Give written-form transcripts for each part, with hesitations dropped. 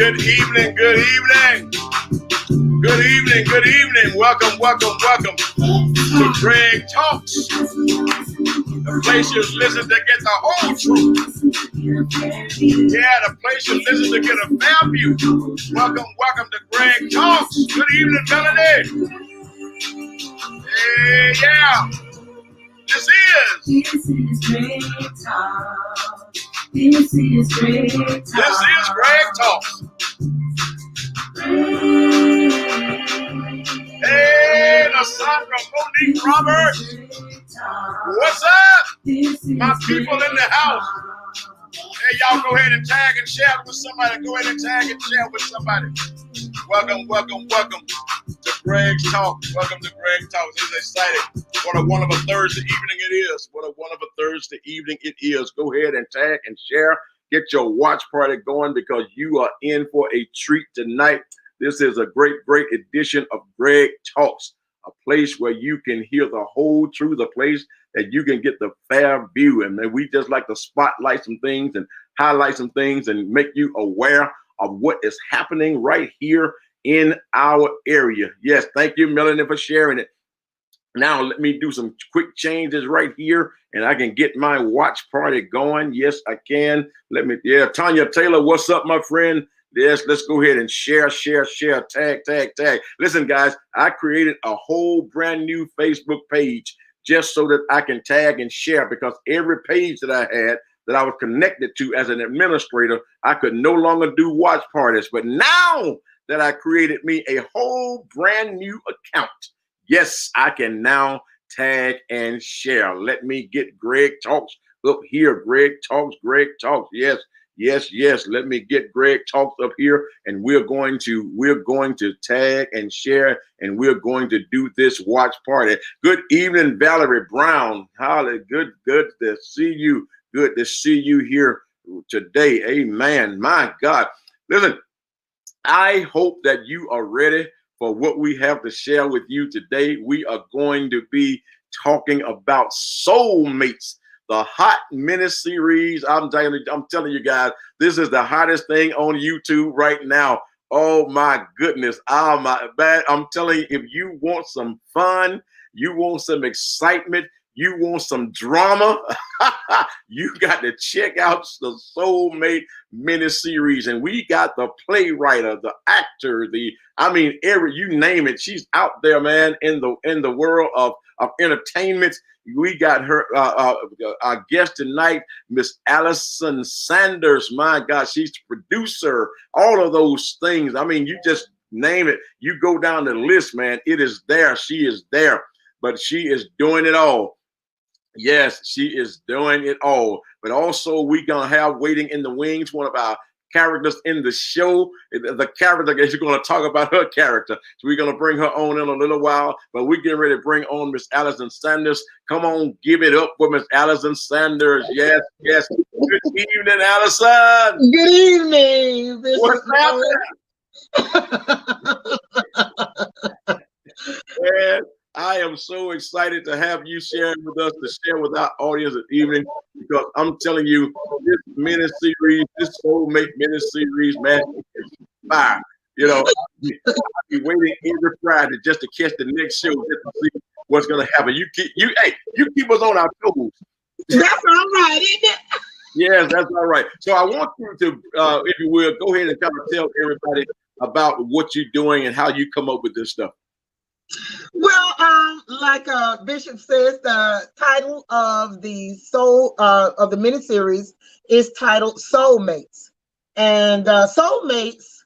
Good evening, good evening. Good evening, good evening. Welcome, welcome, welcome to Greg Talks, the place you listen to get the whole truth. Yeah, the place you listen to get a fair view. Welcome, welcome to Greg Talks. Good evening, Melanie. Hey, yeah. This is Greg Talk. This is Greg Talk. This is Greg Talk. Hey, the son from Monique Roberts. What's up? My people in the house. Hey, y'all go ahead and tag and share with somebody. Go ahead and tag and share with somebody. Welcome, welcome, welcome to Greg's Talk. Welcome to Greg's Talk. This is exciting. What a wonderful Thursday evening it is. What a wonderful Thursday evening it is. Go ahead and tag and share. Get your watch party going because you are in for a treat tonight. This is a great, great edition of Greg Talks, a place where you can hear the whole truth, a place that you can get the fair view. And we just like to spotlight some things and highlight some things and make you aware of what is happening right here in our area. Yes, thank you, Melanie, for sharing it. Now, let me do some quick changes right here, and I can get my watch party going. Yes, I can. Tanya Taylor, what's up, my friend? Yes, let's go ahead and share, tag. Listen, guys, I created a whole brand new Facebook page just so that I can tag and share, because every page that I had that I was connected to as an administrator, I could no longer do watch parties. But now that I created me a whole brand new account, yes, I can now tag and share. Let me get Greg Talks up here. Greg Talks. Yes. Let me get Greg Talks up here, and we're going to tag and share, and we're going to do this watch party. Good evening, Valerie Brown. Holly, good to see you. Good to see you here today. Amen. My God. Listen, I hope that you are ready for what we have to share with you today. We are going to be talking about soulmates. The hot miniseries. I'm telling you guys, this is the hottest thing on YouTube right now. Oh my goodness. I'm telling you, if you want some fun, you want some excitement, you want some drama, you got to check out the Soulmate miniseries. And we got the playwright, the actor, you name it. She's out there, man, in the world of entertainment. We got her, our guest tonight, Miss Allison Sanders. My God, she's the producer, all of those things. I mean, you just name it. You go down the list, man. It is there. She is there, but she is doing it all. Yes, she is doing it all. But also, we're going to have waiting in the wings one of our characters in the show. The character is going to talk about her character. So we're going to bring her on in a little while. But we're getting ready to bring on Miss Allison Sanders. Come on, give it up for Miss Allison Sanders. Yes. Good evening, Allison. Good evening. What's happening? Man, I am so excited to have you sharing with us, to share with our audience this evening, because I'm telling you, this miniseries, this Soulmate miniseries, man, is fire. You know, I'll be waiting every Friday just to catch the next show, just to see what's going to happen. You keep us on our toes. That's all right, isn't it? Yes, that's all right. So I want you to, if you will, go ahead and kind of tell everybody about what you're doing and how you come up with this stuff. Well, like Bishop says, the title of the miniseries is titled Soulmates, and Soulmates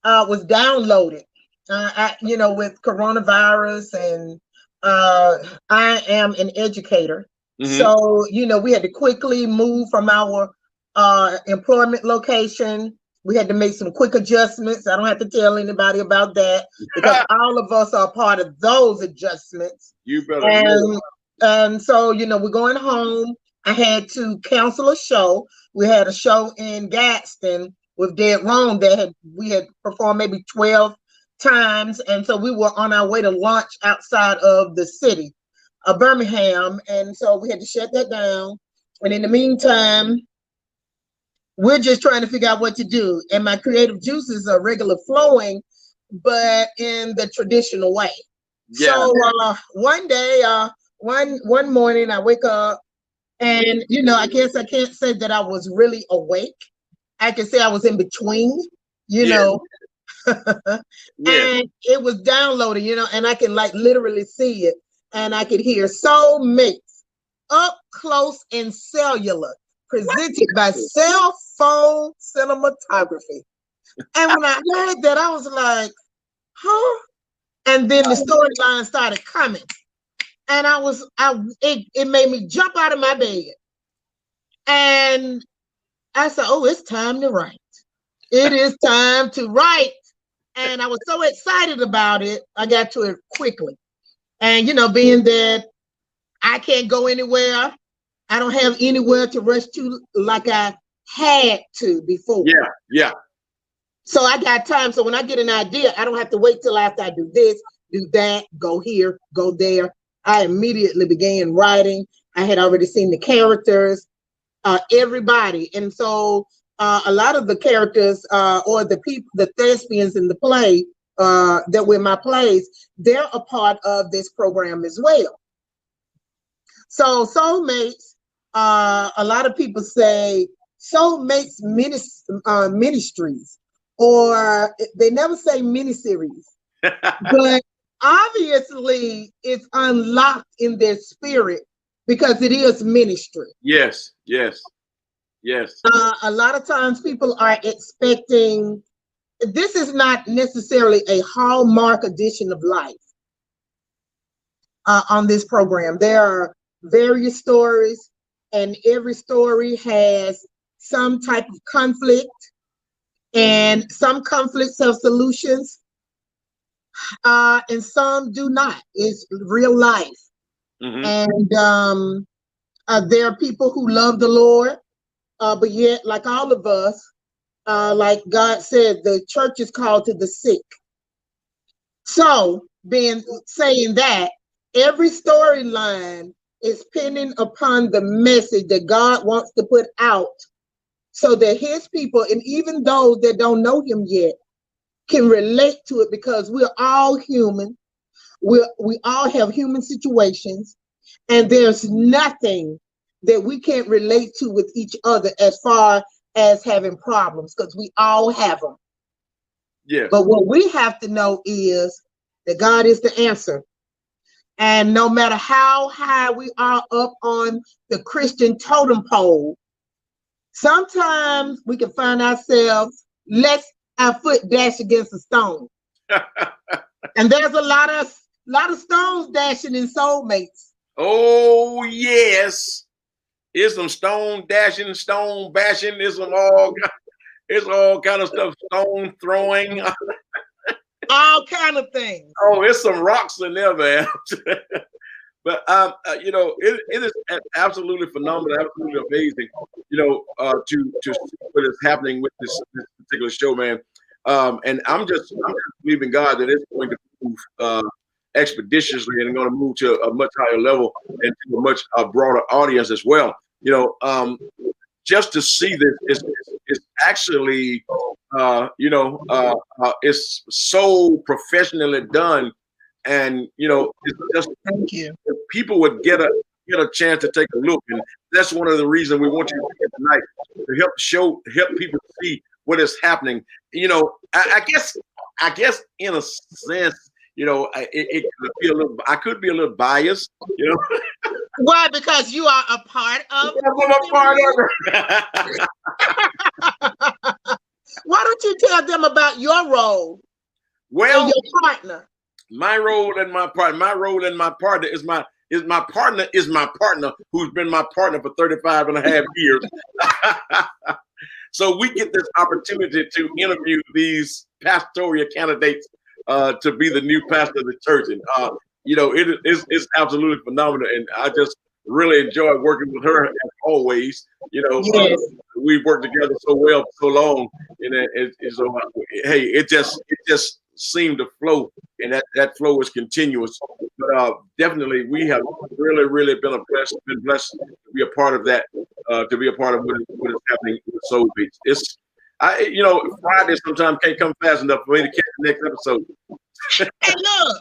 was downloaded, with coronavirus, and I am an educator, so we had to quickly move from our employment location. We had to make some quick adjustments. I don't have to tell anybody about that, because all of us are part of those adjustments. You better. And so, we're going home. I had to cancel a show. We had a show in Gadsden with Dead Wrong that we had performed maybe 12 times. And so we were on our way to launch outside of the city of Birmingham. And so we had to shut that down. And in the meantime, we're just trying to figure out what to do. And my creative juices are regular flowing, but in the traditional way. Yeah. So one day, one morning, I wake up, and I guess I can't say that I was really awake. I can say I was in between, you Yeah. know, Yeah. and it was downloaded, and I can like literally see it, and I could hear soulmates up close and cellular, presented by cell phone cinematography. And when I heard that, I was like, huh? And then the storyline started coming. And it made me jump out of my bed. And I said, oh, it's time to write. It is time to write. And I was so excited about it, I got to it quickly. And, being that I can't go anywhere, I don't have anywhere to rush to like I had to before. Yeah. Yeah. So I got time. So when I get an idea, I don't have to wait till after I do this, do that, go here, go there. I immediately began writing. I had already seen the characters, everybody. And so a lot of the characters or the people, the thespians in the play that were in my plays, they're a part of this program as well. So Soulmates, a lot of people say Soulmates Ministries, or they never say miniseries, but obviously it's unlocked in their spirit because it is ministry. Yes. Yes. Yes. A lot of times people are expecting, this is not necessarily a Hallmark edition of life on this program. There are various stories, and every story has some type of conflict, and some conflicts have solutions, and some do not. It's real life. And there are people who love the Lord, but yet, like all of us, like God said, the church is called to the sick. So, saying that, every storyline is pinning upon the message that God wants to put out, so that his people, and even those that don't know him yet, can relate to it, because we're all human. We all have human situations, and there's nothing that we can't relate to with each other as far as having problems, because we all have them. Yes. But what we have to know is that God is the answer. And no matter how high we are up on the Christian totem pole, sometimes we can find ourselves, let our foot dash against a stone. And there's a lot of stones dashing in Soulmates. Oh yes, it's some stone dashing, stone bashing. It's all kind of stuff. Stone throwing. All kind of things. Oh, it's some rocks in there, man. But it is absolutely phenomenal, absolutely amazing. To see what is happening with this particular show, man. And I'm just believing God that it's going to move expeditiously and going to move to a much higher level and to a much broader audience as well. Just to see this is actually it's so professionally done, and it's just, thank you. If people would get a chance to take a look, and that's one of the reasons we want you to here tonight, to help people see what is happening. I guess in a sense, it could be a little. I could be a little biased, Why? Because you are a part of. I'm a part of it. Why don't you tell them about your role? Well, and your partner. My role and my partner is my partner who's been my partner for 35 and a half years. So we get this opportunity to interview these pastoral candidates to be the new pastor of the church. And it's absolutely phenomenal. And I just really enjoy working with her as always. Yes. We've worked together so well for so long. And so, hey, it just seem to flow, and that flow is continuous. But definitely, we have really been blessed to be a part of that, to be a part of what is happening with Soul Beats. It's Friday sometimes can't come fast enough for me to catch the next episode. Hey, look,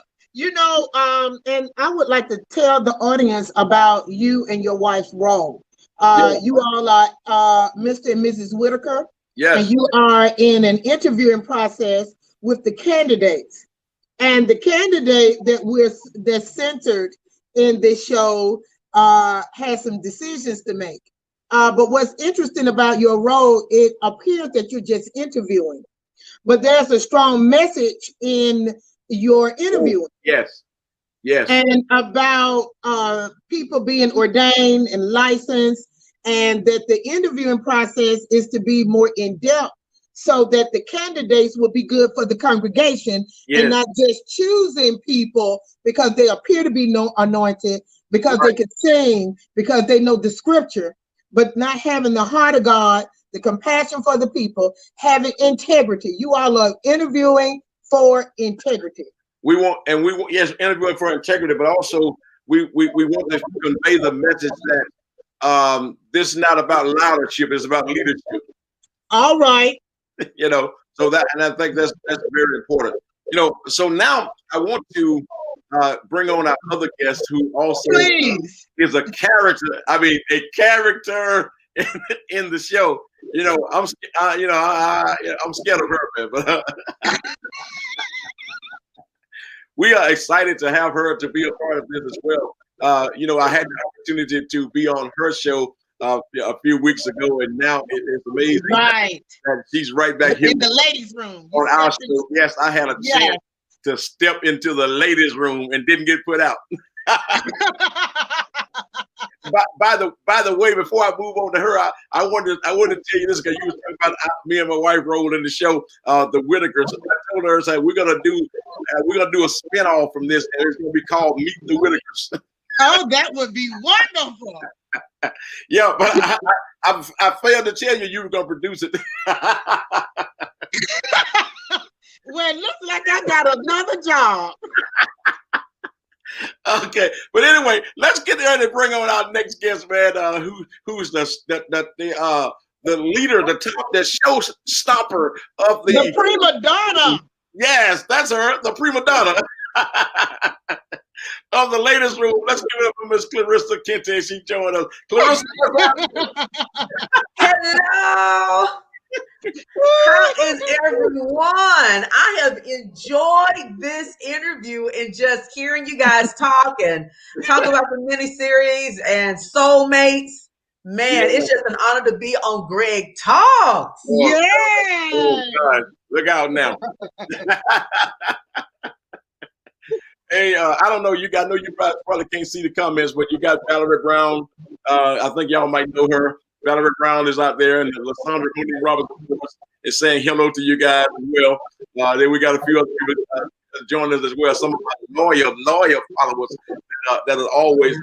and I would like to tell the audience about you and your wife's role. You all are Mr. and Mrs. Whitaker. Yes. And you are in an interviewing process with the candidates. And the candidate that's centered in this show has some decisions to make. But what's interesting about your role, it appears that you're just interviewing. But there's a strong message in your interviewing. Yes. And about people being ordained and licensed, and that the interviewing process is to be more in-depth so that the candidates will be good for the congregation, and not just choosing people because they appear to be anointed, because they can sing, because they know the scripture, but not having the heart of God, the compassion for the people, having integrity. You all are interviewing for integrity. We want, yes, interviewing for integrity, but also we want to convey the message that this is not about leadership, it's about leadership. All right. So that, and I think that's very important. So now I want to bring on our other guest who also is a character. I mean, a character in the show. I'm scared of her, man, but we are excited to have her to be a part of this as well. I had the opportunity to be on her show a few weeks ago, and now it is amazing that she's right back here in the ladies' room on our show. Yes, I had a chance to step into the ladies' room and didn't get put out. By the way, before I move on to her, I wanted to tell you this because you was talking about me and my wife role in the show, the Whitakers. I told her, I said, we're gonna do a spinoff from this, and it's gonna be called Meet the Whitakers. Oh, that would be wonderful. Yeah, but I failed to tell you were gonna produce it. Well, it looks like I got another job. Okay, but anyway, let's get there and bring on our next guest, man. Who's the leader, the showstopper of the prima donna. Yes, that's her, the prima donna of the latest room. Let's give it up for Miss Clarissa Kente. She joined us. Clarissa. Hello. How is everyone? I have enjoyed this interview and just hearing you guys talk about the miniseries and soulmates. Man, it's just an honor to be on Greg Talks. Yeah. Oh, God. Look out now. Hey, I don't know. I know you probably can't see the comments, but you got Valerie Brown. I think y'all might know her. Valerie Brown is out there, and Lysandra Roberts is saying hello to you guys as well. Then we got a few other people joining us as well. Some of my lawyer followers that are always,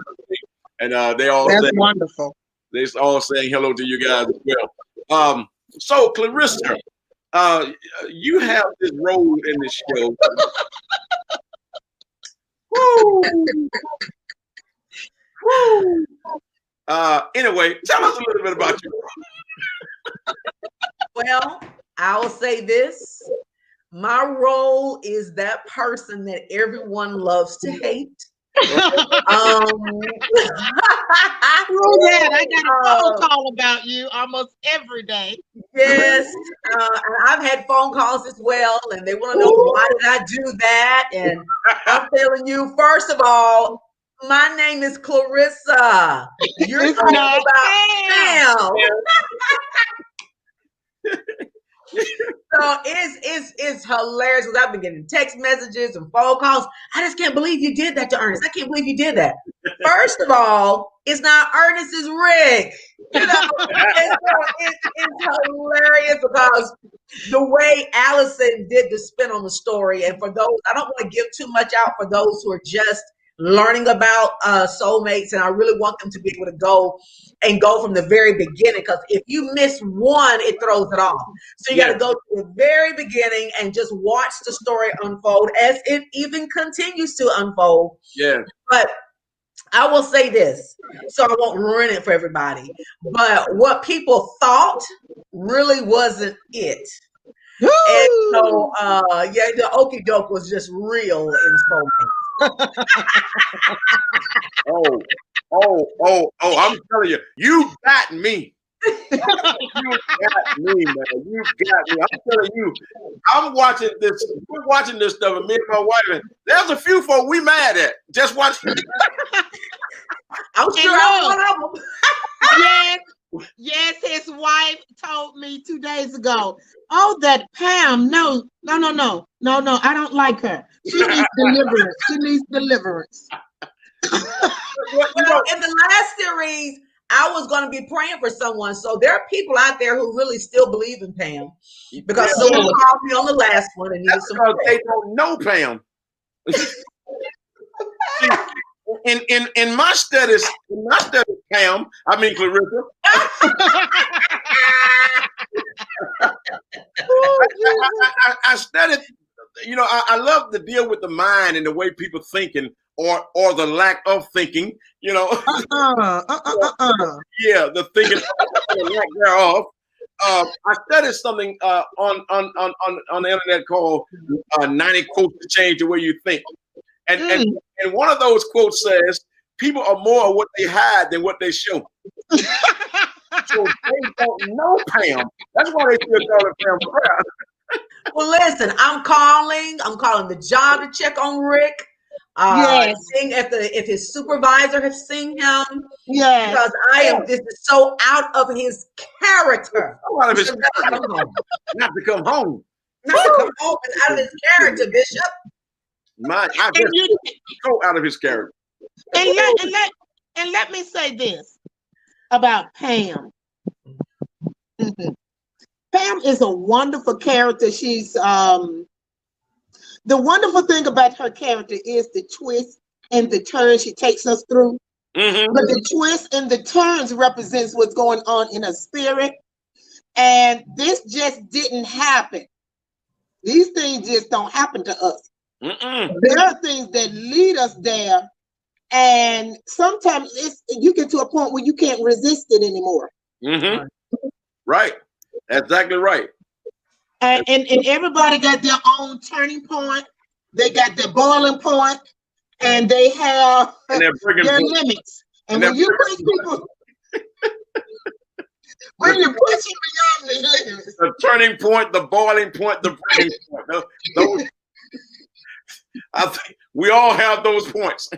and they all that's wonderful. They're all saying hello to you guys as well. So Clarissa, you have this role in this show. Woo. Woo. Anyway, tell us a little bit about you. Well, I will say this. My role is that person that everyone loves to hate. I got a phone call about you almost every day. Yes, and I've had phone calls as well, and they want to know why did I do that. And I'm telling you, first of all, my name is Clarissa. You're talking about Sam. So it's hilarious because I've been getting text messages and phone calls. I just can't believe you did that to Ernest. I can't believe you did that. First of all, it's not Ernest, it's Rick. It's hilarious because the way Allison did the spin on the story, and for those, I don't want to give too much out for those who are just learning about soulmates, and I really want them to be able to go from the very beginning, because if you miss one, it throws it off. So you got to go to the very beginning and just watch the story unfold as it even continues to unfold. Yeah. But I will say this, so I won't ruin it for everybody, but what people thought really wasn't it. And so, the okie doke was just real in Soulmates. I'm telling you, you got me. You got me, man. You got me. I'm telling you, I'm watching this. We're watching this stuff, and me and my wife, and there's a few folk we mad at. Just watching. I'm sure I'm one of them. Yes, his wife told me 2 days ago, oh, that Pam, no, I don't like her. She needs deliverance. She needs deliverance. Well, in the last series, I was going to be praying for someone. So there are people out there who really still believe in Pam, because someone called me on the last one and needed some prayer. They don't know Pam. In my studies, Pam, I mean Clarissa. I studied, I love to deal with the mind and the way people thinking or the lack of thinking, Yeah, the thinking or lack thereof. I studied something on the internet called 90 quotes to change the way you think. And one of those quotes says, people are more of what they hide than what they show. So they don't know Pam. That's why they still call it Pam Prayer. Well, listen, I'm calling the job to check on Rick. Seeing if his supervisor has seen him. Yes. Because this is so out of his character. Out of his character. Not to come home. Not to come home. It's out of his character, Bishop. So out of his character. And let me say this about Pam. Pam is a wonderful character. She's the wonderful thing about her character is the twist and the turns she takes us through. Mm-hmm. But the twist and the turns represents what's going on in her spirit. And this just didn't happen. These things just don't happen to us. Mm-mm. There are things that lead us there, and sometimes you get to a point where you can't resist it anymore. Mm-hmm. Right, that's exactly right. And everybody got their own turning point. They got their boiling point, and they have their limits. And when you push people, when you push it beyond the limits, the turning point, the boiling point, the breaking point. Those, I think we all have those points.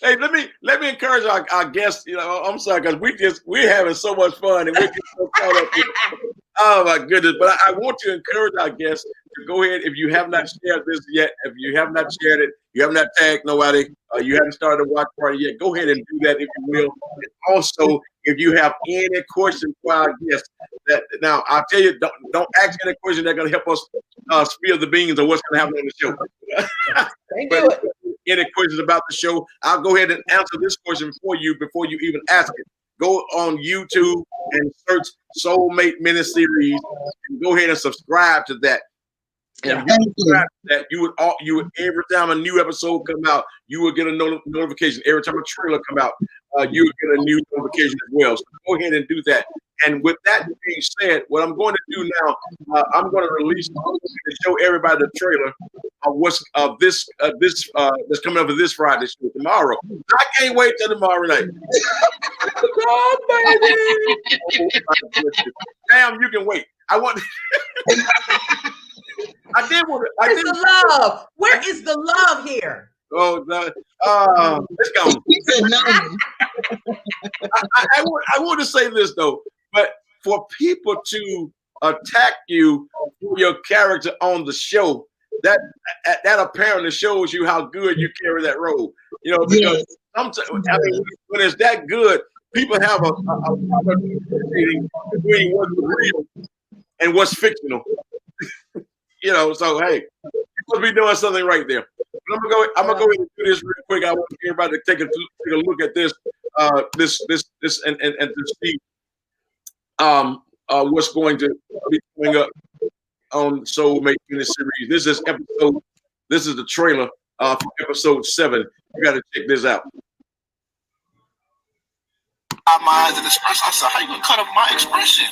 Hey, let me encourage our guests. I'm sorry, because we're having so much fun and we're just so caught up here. Oh my goodness! But I want to encourage our guests to go ahead. If you have not shared this yet, if you have not shared it, you have not tagged nobody, you haven't started a watch party yet, go ahead and do that if you will. And also, if you have any questions for our guests, now I'll tell you, don't ask any questions that are going to help us spill the beans of what's going to happen on the show. But any questions about the show, I'll go ahead and answer this question for you before you even ask it. Go on YouTube and search Soulmate Miniseries and go ahead and subscribe to that. And that you would every time a new episode come out, you will get a notification. Every time a trailer come out, you will get a new notification as well. So go ahead and do that. And with that being said, what I'm going to do now, I'm going to release to show everybody the trailer of what's this that's coming up for this Friday show tomorrow. I can't wait till tomorrow night. God, baby. Damn, you can wait. I want. I did want to. Where's the love? Where is the love here? Oh, let's go. I want to say this though, but for people to attack you for your character on the show, that apparently shows you how good you carry that role. Because sometimes, when it's that good, people have a between what's real and what's fictional. So hey, you must be doing something right there. I'm gonna go ahead and do this real quick. I want everybody to take a look at this, and to see what's going to be coming up on Soulmate Miniseries. This is episode. This is the trailer for episode 7. You got to check this out. My eyes and express. I said, how you gonna cut up my expression?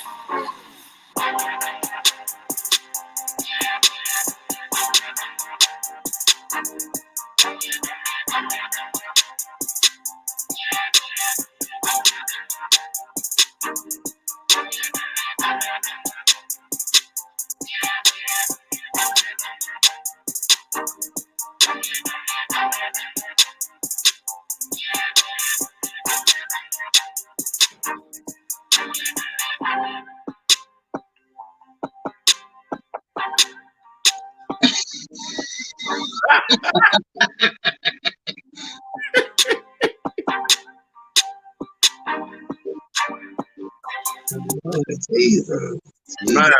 Jesus. My.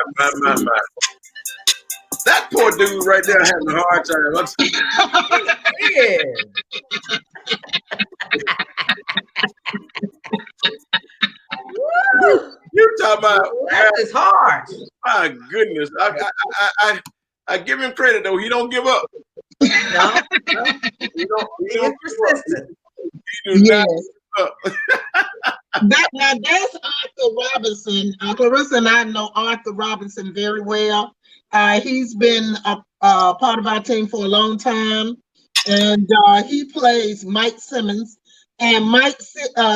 That poor dude right there having a hard time. Yeah. You talking about That is hard. my goodness. I give him credit though. He don't give up. No, He don't he's persistent. He do not Yes. give up. That's Arthur Robinson. Clarissa and I know Arthur Robinson very well. He's been a part of our team for a long time, and he plays Mike Simmons. And Mike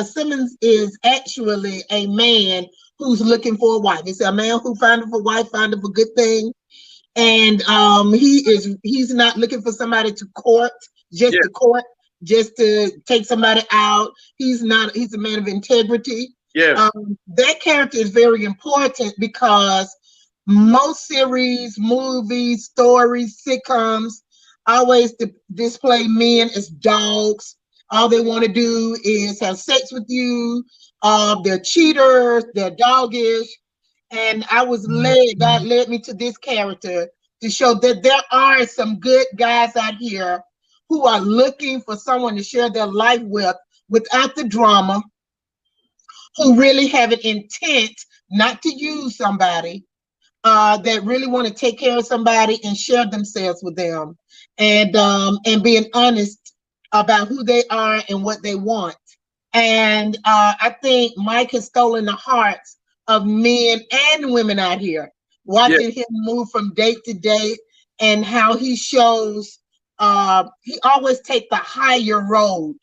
Simmons is actually a man who's looking for a wife. He's a man who found a wife, found a good thing, and he's not looking for somebody to court, just to court, just to take somebody out. He's a man of integrity. Yes. That character is very important because most series, movies, stories, sitcoms always display men as dogs. All they want to do is have sex with you. They're cheaters, they're doggish. And God led me to this character to show that there are some good guys out here who are looking for someone to share their life with without the drama, who really have an intent not to use somebody, that really want to take care of somebody and share themselves with them, and being honest about who they are and what they want. And I think Mike has stolen the hearts of men and women out here, watching him move from date to date, and how he shows he always take the higher road,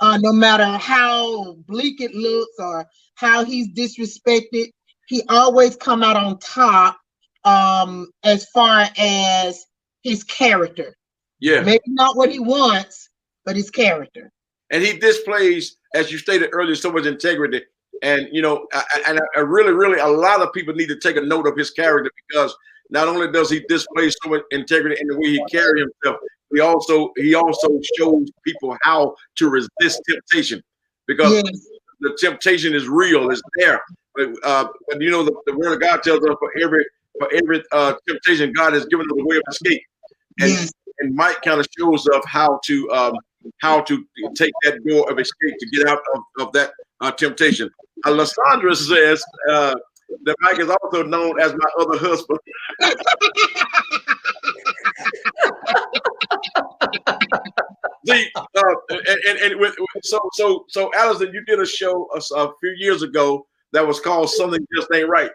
no matter how bleak it looks or how he's disrespected. He always come out on top, as far as his character. Yeah. Maybe not what he wants, but his character. And he displays, as you stated earlier, so much integrity. And I really, a lot of people need to take a note of his character, because not only does he display so much integrity in the way he carries himself, he also shows people how to resist temptation, because the temptation is real, it's there. But the word of God tells us for every temptation, God has given us a way of escape. And Mike kind of shows us how to take that door of escape to get out of that temptation. Alessandra says that Mike is also known as my other husband. See, so Allison, you did a show a few years ago that was called Something Just Ain't Right.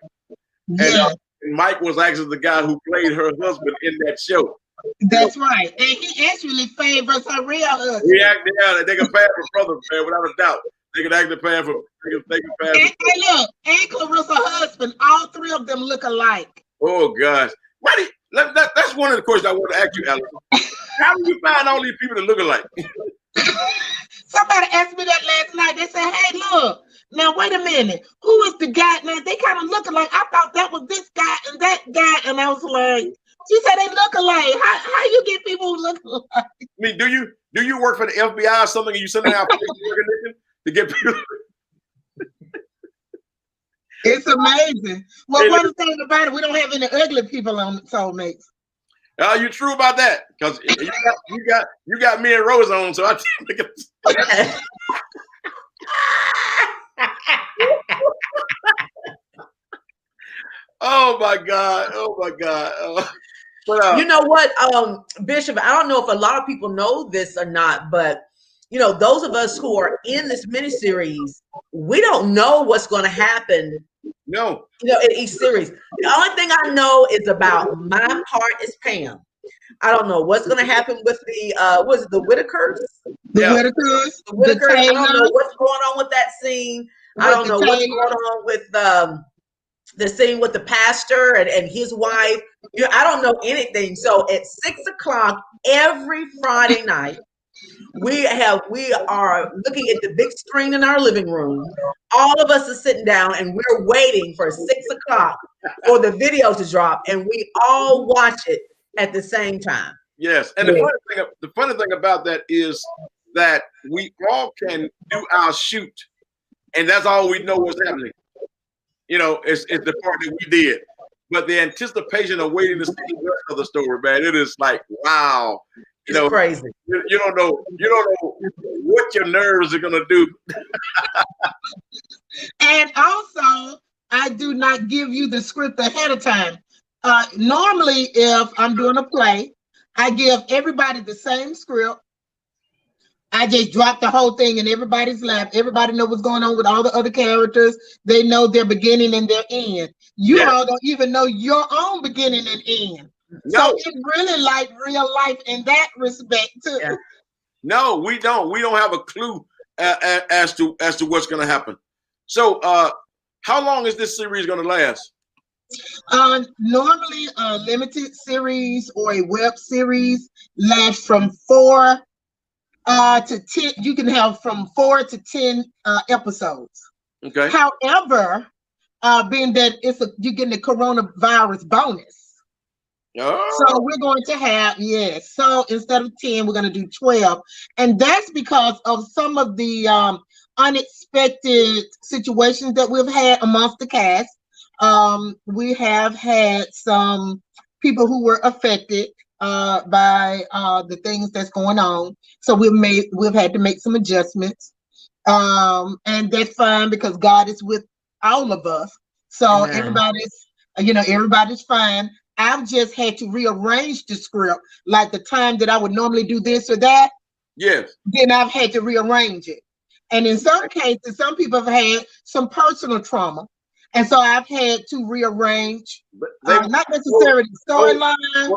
And Mike was actually the guy who played her husband in that show. That's right. And he actually favors her real husband. Yeah, they can pass for brother, man, without a doubt. They can actually pass for. They can pass. And look, and Clarissa's husband, all three of them look alike. Oh gosh, that's one of the questions I want to ask you, Allison. How do you find all these people that look alike? Somebody asked me that last night. They said, "Hey, look, now wait a minute. Who is the guy? Now they kind of look alike. I thought that was this guy and that guy." And I was like, she said they look alike. How you get people who look alike? I mean, do you work for the FBI or something? And you sending out recognition to get people? It's amazing. Well, one thing about it, we don't have any ugly people on Soulmates. Are you true about that? Because you got me and Rose on, so I think oh my God. But, you know what, Bishop, I don't know if a lot of people know this or not, but you know, those of us who are in this miniseries, we don't know what's going to happen. No. You know, in each series. The only thing I know is about my part is Pam. I don't know what's going to happen with the was it the Whitakers? The Yeah. Whitakers, The Whitakers. I don't know Taylor, what's going on with that scene. I don't know what's going on with the scene with the pastor and his wife. You know, I don't know anything. So at 6 o'clock every Friday night, we are looking at the big screen in our living room. All of us are sitting down and we're waiting for 6 o'clock for the video to drop, and we all watch it at the same time. Yes, and the funny thing about that is that we all can do our shoot, and that's all we know what's happening. You know, it's the part that we did. But the anticipation of waiting to see the rest of the story, man, it is like, wow. You know, crazy. You don't know what your nerves are gonna do. And also, I do not give you the script ahead of time. Normally, if I'm doing a play, I give everybody the same script. I just drop the whole thing in everybody's lap. Everybody know what's going on with all the other characters. They know their beginning and their end. You all don't even know your own beginning and end. No. So it's really like real life in that respect too. Yeah. No, we don't. We don't have a clue as to what's going to happen. So, how long is this series going to last? Normally, a limited series or a web series lasts from 4 to 10. You can have from 4 to 10 episodes. Okay. However, being that you're getting the coronavirus bonus. Oh. So we're going to have, so instead of 10, we're going to do 12. And that's because of some of the unexpected situations that we've had amongst the cast. We have had some people who were affected by the things that's going on. So we've had to make some adjustments. And that's fine because God is with all of us. So everybody's fine. I've just had to rearrange the script, like the time that I would normally do this or that. Yes. Then I've had to rearrange it. And in some cases, some people have had some personal trauma. And so I've had to rearrange, not necessarily the storyline.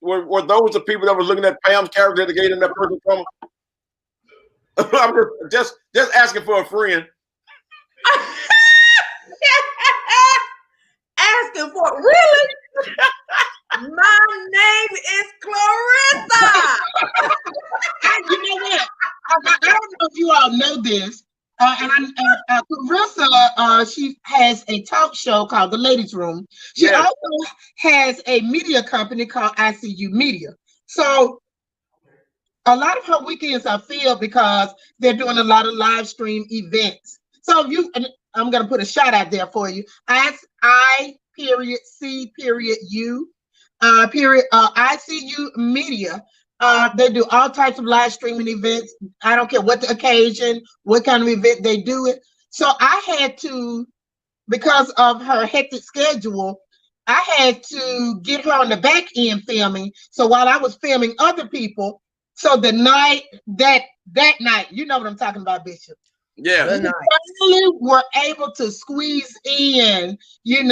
Were those the people that were looking at Pam's character that gave them that personal trauma? I'm just asking for a friend. Asking for really? My name is Clarissa. You know what? I don't know if you all know this. Clarissa, she has a talk show called The Ladies Room. She also has a media company called ICU Media. So a lot of her weekends are filled because they're doing a lot of live stream events. So I'm going to put a shout out there for you. ICU Media. They do all types of live streaming events. I don't care what the occasion, what kind of event they do it. So I had to, because of her hectic schedule, I had to get her on the back end filming. So while I was filming other people, so the night that night, you know what I'm talking about, Bishop. Yeah. We finally were able to squeeze in, in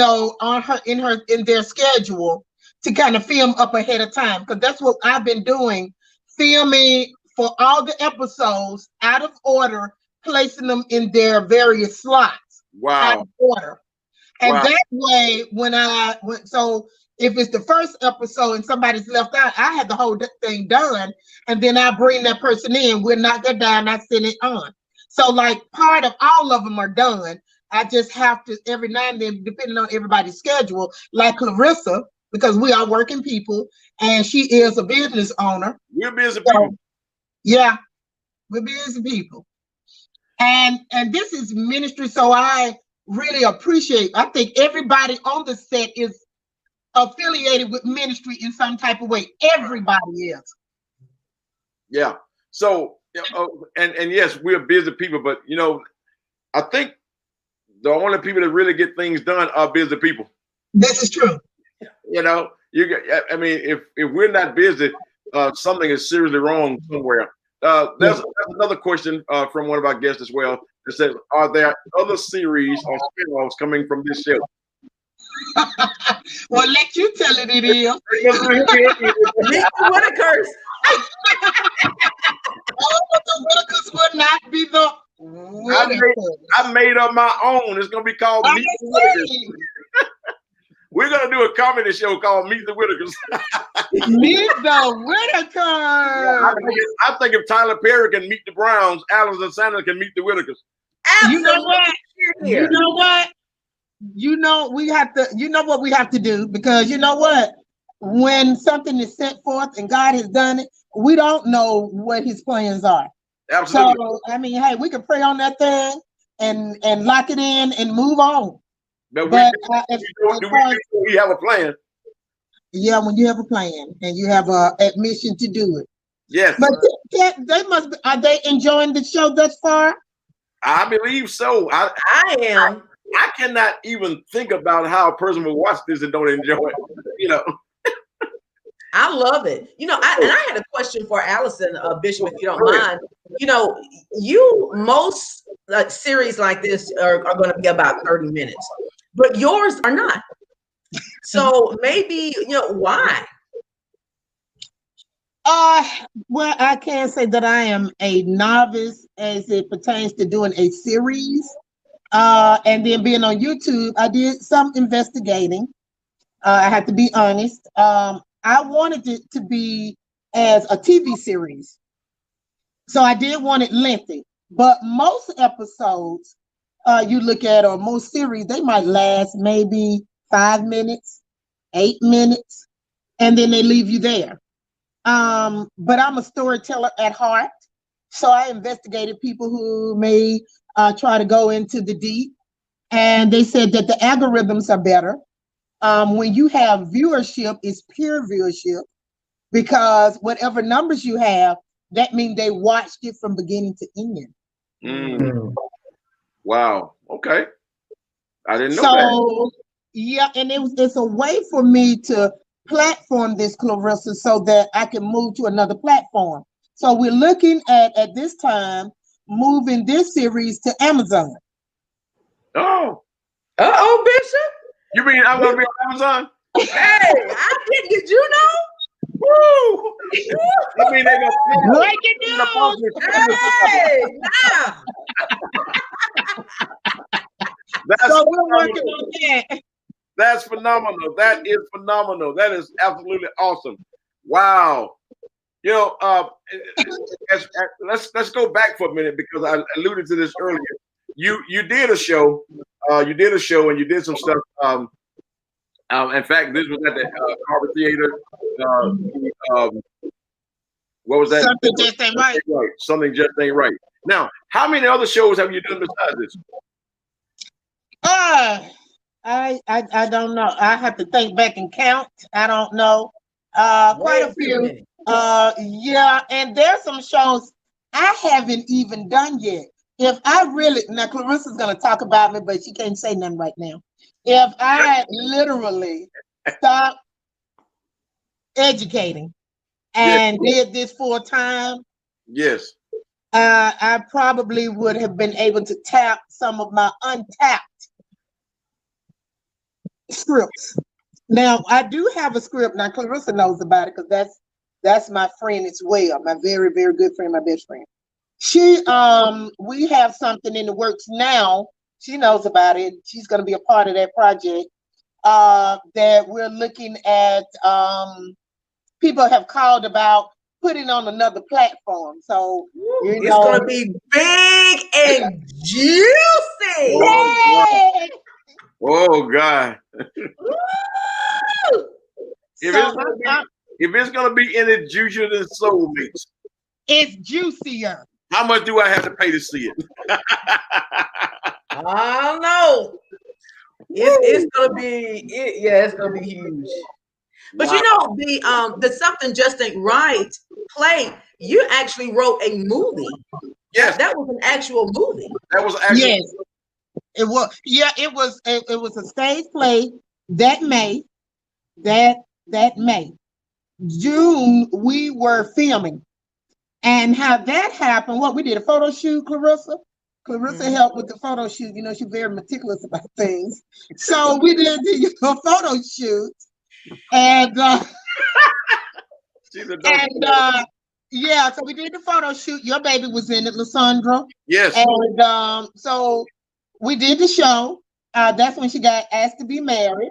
their schedule to kind of film up ahead of time, because that's what I've been doing, filming for all the episodes out of order, placing them in their various slots. Wow. Out of order. And that way, so if it's the first episode and somebody's left out, I had the whole thing done, and then I bring that person in, we'll knock that down, I send it on. So like part of all of them are done. I just have to every now and then, depending on everybody's schedule, like Clarissa, because we are working people and she is a business owner. We're busy people. Yeah, we're busy people. And this is ministry, so I really appreciate. I think everybody on the set is affiliated with ministry in some type of way. Everybody is. Yeah. So, and yes, we're busy people, but I think the only people that really get things done are busy people. This is true. I mean, if we're not busy, something is seriously wrong somewhere. There's another question from one of our guests as well that says, are there other series or spin-offs coming from this show? Well, let you tell it is. Meet the Whitakers. The Whitakers will not be the Whitakers. I made up my own. It's going to be called Meet the Whitakers. We're going to do a comedy show called Meet the Whitakers. Meet the Whitakers. I think if Tyler Perry can meet the Browns, Allison Sanders can meet the Whitakers. You know what? You know what? We have to. You know what we have to do, because you know what? When something is set forth and God has done it, we don't know what His plans are. Absolutely. So I mean, hey, we can pray on that thing and lock it in and move on. But do we have a plan? Yeah, when you have a plan and you have a admission to do it. Yes. But they must be, are they enjoying the show thus far? I believe so. I am. I cannot even think about how a person will watch this and don't enjoy it. I love it. I had a question for Allison, Bishop, if you don't mind. Most series like this are going to be about 30 minutes, but yours are not. So maybe, why? Well, I can say that I am a novice as it pertains to doing a series. And then being on YouTube, I did some investigating. I have to be honest. I wanted it to be as a TV series. So I did want it lengthy. But most episodes you look at, or most series, they might last maybe 5 minutes, 8 minutes, and then they leave you there. But I'm a storyteller at heart. So I investigated people who may try to go into the deep. And they said that the algorithms are better. When you have viewership, it's pure viewership, because whatever numbers you have, that means they watched it from beginning to end. Wow. Okay. I didn't know that. Yeah, and it's a way for me to platform this, Clarissa, so that I can move to another platform. So we're looking at this time, moving this series to Amazon. Oh. Bishop. You mean I'm going to be on Amazon? Hey, did you know? Woo! I mean, they're going to breaking news. Hey, nah. So we're working on that. That's phenomenal. That is phenomenal. That is absolutely awesome. Wow. Let's go back for a minute, because I alluded to this earlier. You did a show. And you did some stuff. In fact, this was at the Harvard Theater. What was that? Something Just Ain't Right. Something Just Ain't Right. Now, how many other shows have you done besides this? I don't know. I have to think back and count. I don't know. Quite a few. Yeah, and there's some shows I haven't even done yet. If I really, now Clarissa's gonna talk about me, but she can't say nothing right now. If I literally stopped educating and did this full time, yes, I probably would have been able to tap some of my untapped scripts. Now I do have a script. Now Clarissa knows about it, because that's my friend as well. My very, very good friend, my best friend. We have something in the works now. She knows about it. She's going to be a part of that project. That we're looking at. People have called about putting on another platform. So it's going to be big and juicy. Oh God! If it's gonna be any juicier than Soulmates, it's juicier. How much do I have to pay to see it? I don't know. It's gonna be yeah, it's gonna be huge. But Wow. you know, the Something Just Ain't Right play, you actually wrote a movie. Yes, That was an actual movie. that was actually. Yes, it was. Yeah, it was. It was a stage play that May. That May. June we were filming, and how that happened. What we did a photo shoot, Clarissa. Clarissa helped with the photo shoot. You know, she's very meticulous about things. So we did the photo shoot, and She's a dope. and yeah, so we did the photo shoot. Your baby was in it, Lysandra. Yes, And so we did the show. That's when she got asked to be married.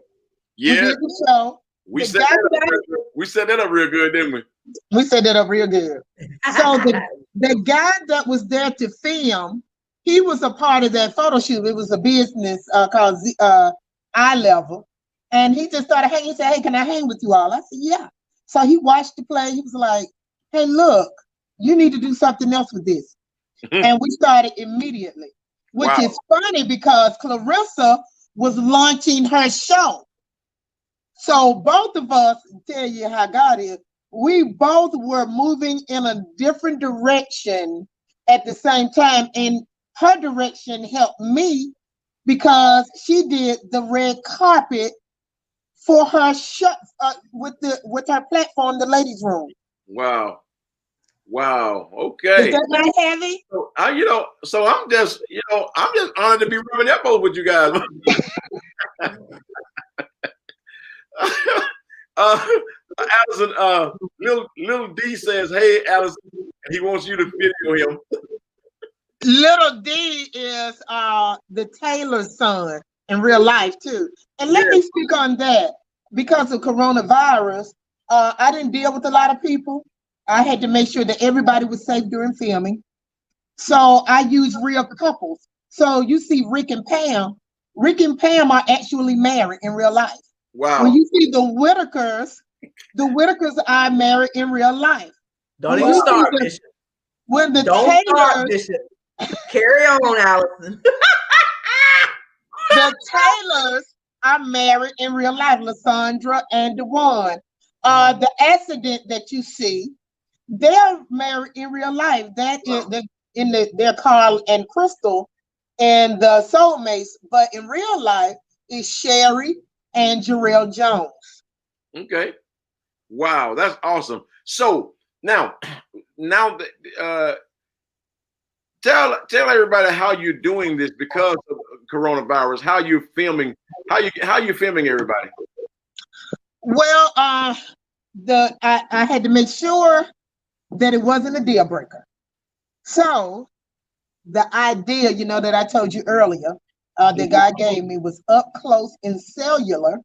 We yes. did the show. We The set guy that up that- real good. We set that up real good, didn't we? We set that up real good. So the guy that was there to film, he was a part of that photo shoot. It was a business called Eye Level. And he just started hanging. He said, "Hey, can I hang with you all?" I said, "Yeah." So he watched the play. He was like, "Hey, look, you need to do something else with this." And we started immediately, which Wow. is funny because Clarissa was launching her show. So both of us, tell you how God is, we both were moving in a different direction at the same time. And her direction helped me because she did the red carpet for her show with her platform, the ladies' room. Wow. Wow. Is Okay. that not heavy? So, so I'm just honored to be rubbing elbows with you guys. Allison, little D says, "Hey, Allison," and he wants you to video him. Little D is the Taylor's son in real life too. And let me speak on that. Because of coronavirus, I didn't deal with a lot of people. I had to make sure that everybody was safe during filming. So I used real couples. So you see Rick and Pam. Rick and Pam are actually married in real life. Wow. When you see the Whitakers are married in real life. Don't even start, the, Bishop. when the Don't Taylors, start, Bishop. Carry on, Allison. the Taylors are married in real life, Lysandra and Dewan. The accident that you see, they're married in real life. That is they're Carl and Crystal and the Soulmates, but in real life is Sherry and Jarrell Jones. Okay. Wow, that's awesome. So now tell everybody how you're doing this because of coronavirus. How you're filming? How you filming everybody? Well, I had to make sure that it wasn't a deal breaker. So the idea, that I told you earlier, that God gave me was up close in cellular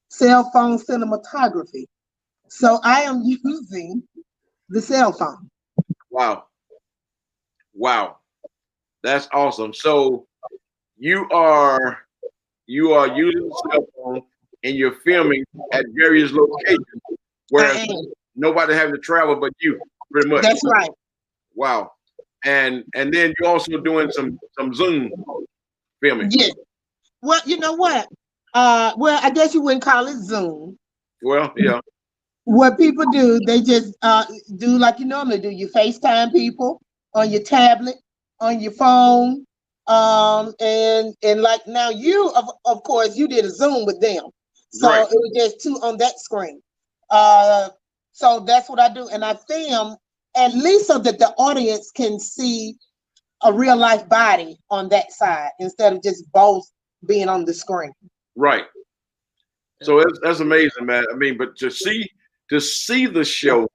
cell phone cinematography. So I am using the cell phone. Wow, that's awesome. So you are using the cell phone and you're filming at various locations where nobody having to travel but you, pretty much. That's right. Wow. And then you're also doing some Zoom filming. Yeah. Well, you know what? Well, I guess you wouldn't call it Zoom. Well, yeah. What people do, they just do like you normally do. You FaceTime people on your tablet, on your phone, and like now you, of course, you did a Zoom with them, so Right. it was just two on that screen. So that's what I do, and I film at least so that the audience can see a real life body on that side instead of just both being on the screen. Right. So that's amazing, man. I mean, but to see the show,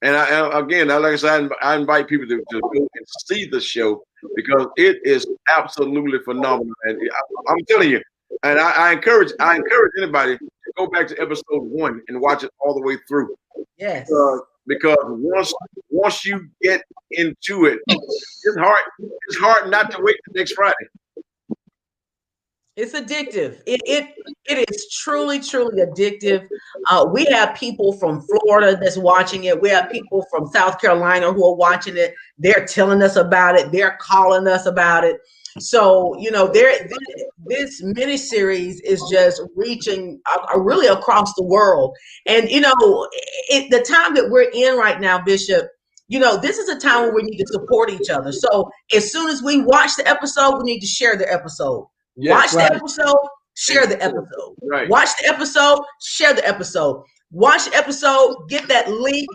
and again, like I said, I invite people to go and see the show because it is absolutely phenomenal. And I'm telling you, and I encourage anybody to go back to episode 1 and watch it all the way through. Yes. Because once you get into it, it's hard not to wait the next Friday. It's addictive. It is truly, truly addictive. We have people from Florida that's watching it. We have people from South Carolina who are watching it. They're telling us about it. They're calling us about it. So, you know, this miniseries is just reaching really across the world. And, you know, the time that we're in right now, Bishop, you know, this is a time where we need to support each other. So as soon as we watch the episode, we need to share the episode. Yes, Watch the episode, share the episode. right. Watch the episode, share the episode. Watch the episode, get that link,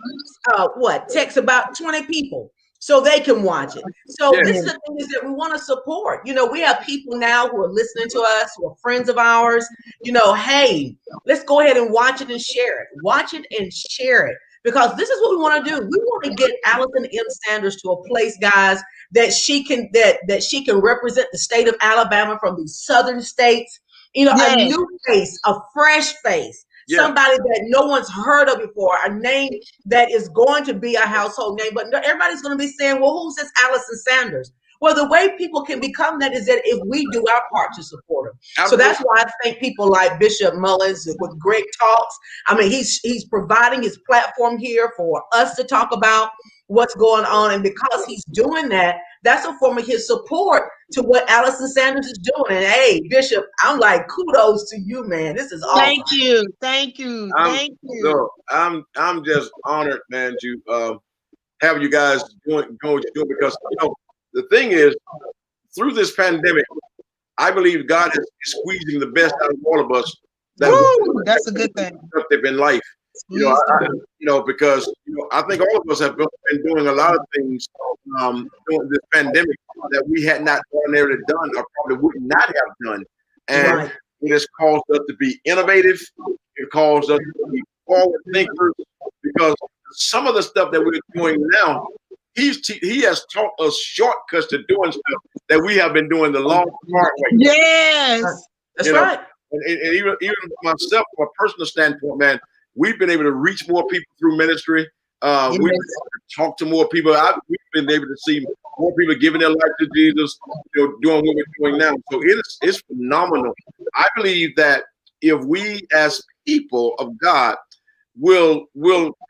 text about 20 people so they can watch it. So Yeah. this is the thing is that we want to support. You know, we have people now who are listening to us, who are friends of ours. You know, hey, let's go ahead and watch it and share it. Watch it and share it. Because this is what we want to do. We want to get Allison M. Sanders to a place, guys, that she can represent the state of Alabama from these southern states. You know, Yes. a new face, a fresh face, Yeah. somebody that no one's heard of before, a name that is going to be a household name. But everybody's going to be saying, well, who's this Allison Sanders? Well, the way people can become that is that if we do our part to support them. So that's why I think people like Bishop Mullins with Greg Talks. I mean, he's providing his platform here for us to talk about what's going on. And because he's doing that, that's a form of his support to what Allison Sanders is doing. And hey, Bishop, I'm like, kudos to you, man. This is awesome. Thank you. Thank you. Thank you. So I'm just honored, man, to have you guys doing what you're doing, because you know the thing is, through this pandemic, I believe God is squeezing the best out of all of us. That's a good thing. In life, you know, because you know, I think all of us have been doing a lot of things during this pandemic that we had not ordinarily done, or probably would not have done, and it has caused us to be innovative. It caused us to be forward thinkers, because some of the stuff that we're doing now, he has taught us shortcuts to doing stuff that we have been doing the long hard way. Yes, that's right. And even myself, from a personal standpoint, man, we've been able to reach more people through ministry. We've been able to talk to more people. We've been able to see more people giving their life to Jesus, you know, doing what we're doing now. So it's phenomenal. I believe that if we as people of God will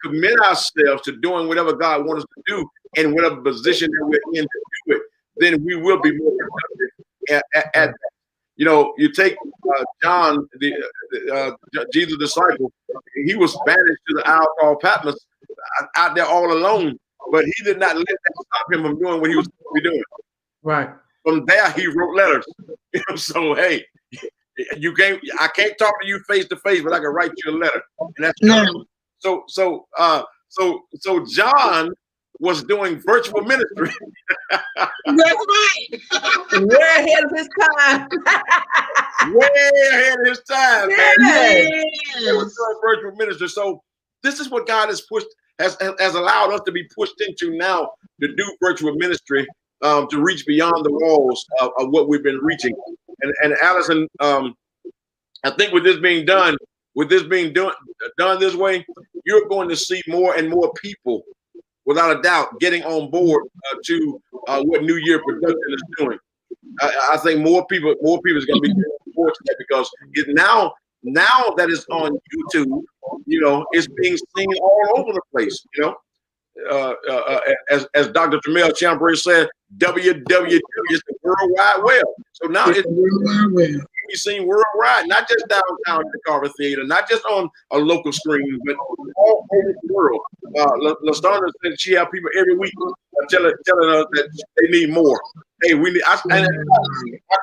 commit ourselves to doing whatever God wants us to do in whatever position that we're in to do it, then we will be more productive at that. You know, you take John, Jesus' disciple. He was banished to the Isle called Patmos, out there all alone. But he did not let that stop him from doing what he was supposed to be doing. Right. From there, he wrote letters. So hey, I can't talk to you face to face, but I can write you a letter. And that's so John was doing virtual ministry. That's right. Way ahead of his time. Way ahead of his time, man. Yes. He was doing virtual ministry. So this is what God has allowed us to be pushed into now, to do virtual ministry, to reach beyond the walls of what we've been reaching. And Allison, I think with this being done this way, you're going to see more and more people, without a doubt, getting on board to what New Year Production is doing. I think more people is going to be on board to that, because now that it's on YouTube, you know, it's being seen all over the place. You know, as Dr. Jamel Chambray said, WWW is the World Wide Web. So now it's be seen worldwide, not just downtown at the Carver Theater, not just on a local screen, but all over the world. LaStonna said she have people every week telling us that they need more. Hey, we need. I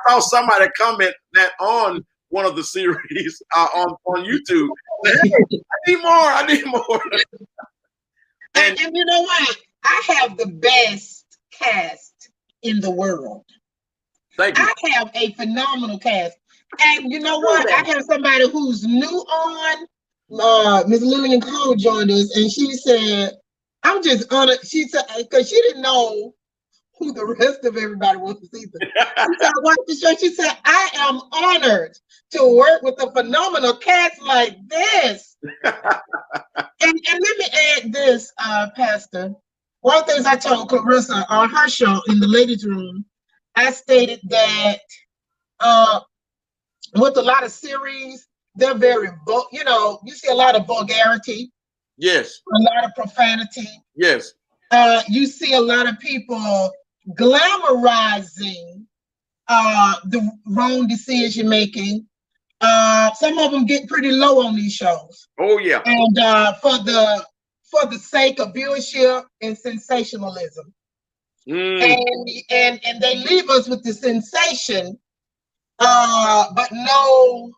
saw somebody comment that on one of the series on YouTube. Hey, I need more. And you know what? I have the best cast in the world. Thank you. I have a phenomenal cast. And you know what? I have somebody who's new on. Ms. Lillian Cole joined us, and she said, I'm just honored. She said, because she didn't know who the rest of everybody was either. She said, I watched the show. She said, I am honored to work with a phenomenal cast like this. And let me add this, Pastor. One of the things I told Clarissa on her show in the ladies' room, I stated that with a lot of series, they're very, you see a lot of vulgarity, Yes. a lot of profanity. Yes. You see a lot of people glamorizing the wrong decision making. Some of them get pretty low on these shows. Oh yeah. And for the sake of viewership and sensationalism. And they leave us with the sensation, but no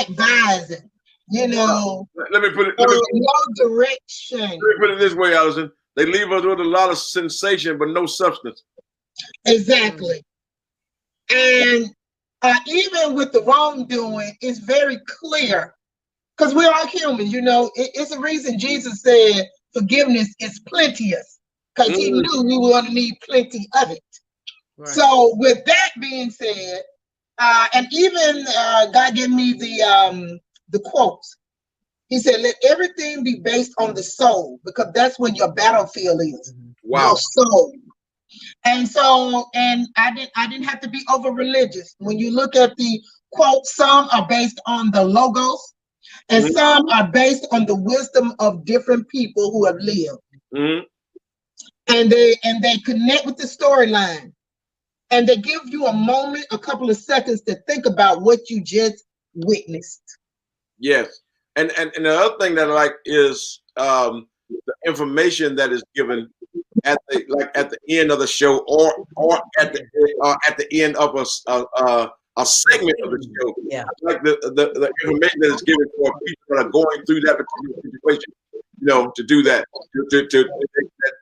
advising, Let me put it. No direction. Let me put it this way, Allison. They leave us with a lot of sensation, but no substance. Exactly. And even with the wrongdoing, it's very clear, because we're all human. It's a reason Jesus said forgiveness is plenteous, because he knew we were going to need plenty of it. Right. So with that being said, and even God gave me the quotes. He said, "Let everything be based on the soul, because that's when your battlefield is." Wow. Your soul. And so, and I didn't have to be over religious. When you look at the quotes, some are based on the logos, and some are based on the wisdom of different people who have lived. And they connect with the storyline, and they give you a moment, a couple of seconds to think about what you just witnessed. Yes, and the other thing that I like is the information that is given at the end of the show, or at the end of a segment of the show. Yeah, I like the information that is given for people that are going through that particular situation. To do that,